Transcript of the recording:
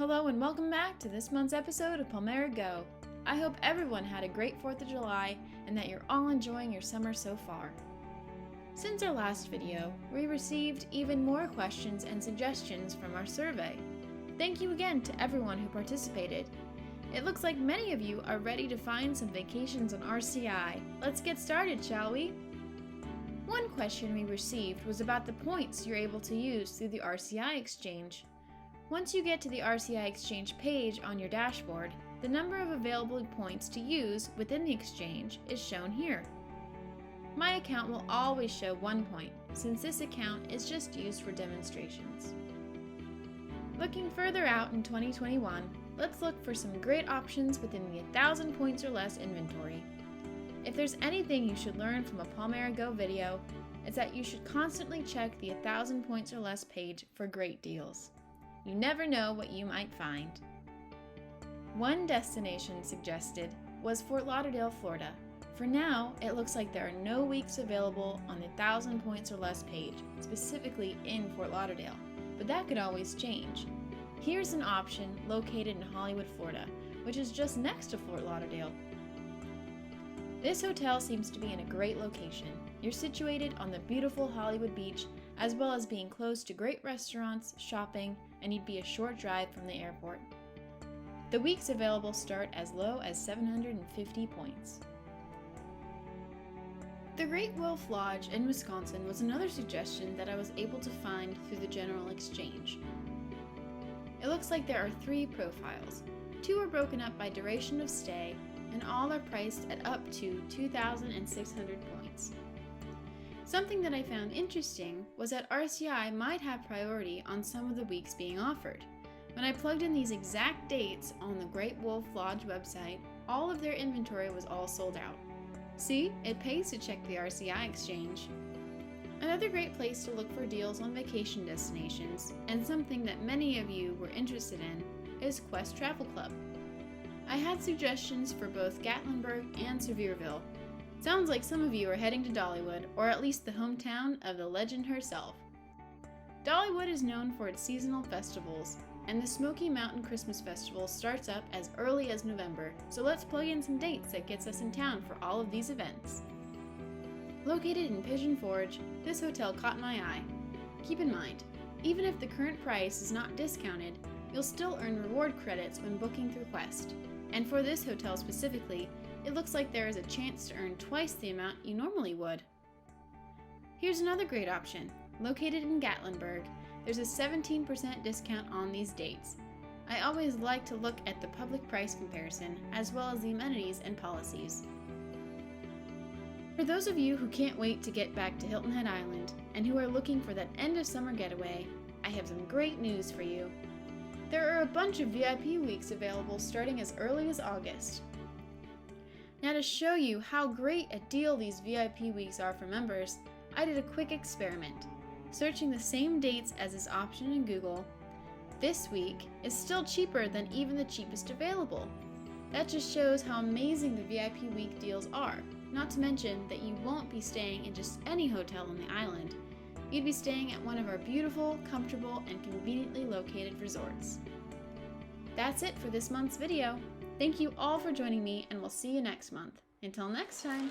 Hello and welcome back to this month's episode of Palmera Go. I hope everyone had a great 4th of July and that you're all enjoying your summer so far. Since our last video, we received even more questions and suggestions from our survey. Thank you again to everyone who participated. It looks like many of you are ready to find some vacations on RCI. Let's get started, shall we? One question we received was about the points you're able to use through the RCI exchange. Once you get to the RCI exchange page on your dashboard, the number of available points to use within the exchange is shown here. My account will always show 1 point, since this account is just used for demonstrations. Looking further out in 2021, let's look for some great options within the 1,000 points or less inventory. If there's anything you should learn from a Palmera Go video, it's that you should constantly check the 1,000 points or less page for great deals. You never know what you might find. One destination suggested was Fort Lauderdale, Florida. For now, it looks like there are no weeks available on the 1,000 points or less page, specifically in Fort Lauderdale, but that could always change. Here's an option located in Hollywood, Florida, which is just next to Fort Lauderdale. This hotel seems to be in a great location. You're situated on the beautiful Hollywood beach, as well as being close to great restaurants, shopping, and you'd be a short drive from the airport. The weeks available start as low as 750 points. The Great Wolf Lodge in Wisconsin was another suggestion that I was able to find through the General Exchange. It looks like there are 3 profiles. 2 are broken up by duration of stay, and all are priced at up to 2,600 points. Something that I found interesting was that RCI might have priority on some of the weeks being offered. When I plugged in these exact dates on the Great Wolf Lodge website, all of their inventory was all sold out. See, it pays to check the RCI exchange. Another great place to look for deals on vacation destinations, and something that many of you were interested in, is Quest Travel Club. I had suggestions for both Gatlinburg and Sevierville. Sounds like some of you are heading to Dollywood, or at least the hometown of the legend herself. Dollywood is known for its seasonal festivals, and the Smoky Mountain Christmas Festival starts up as early as November, so let's plug in some dates that gets us in town for all of these events. Located in Pigeon Forge, this hotel caught my eye. Keep in mind, even if the current price is not discounted, you'll still earn reward credits when booking through Quest. And for this hotel specifically, it looks like there is a chance to earn twice the amount you normally would. Here's another great option. Located in Gatlinburg, there's a 17% discount on these dates. I always like to look at the public price comparison, as well as the amenities and policies. For those of you who can't wait to get back to Hilton Head Island, and who are looking for that end of summer getaway, I have some great news for you. There are a bunch of VIP weeks available starting as early as August. Now, to show you how great a deal these VIP weeks are for members, I did a quick experiment. Searching the same dates as this option in Google, this week is still cheaper than even the cheapest available. That just shows how amazing the VIP week deals are, not to mention that you won't be staying in just any hotel on the island. You'd be staying at one of our beautiful, comfortable, and conveniently located resorts. That's it for this month's video. Thank you all for joining me, and we'll see you next month. Until next time.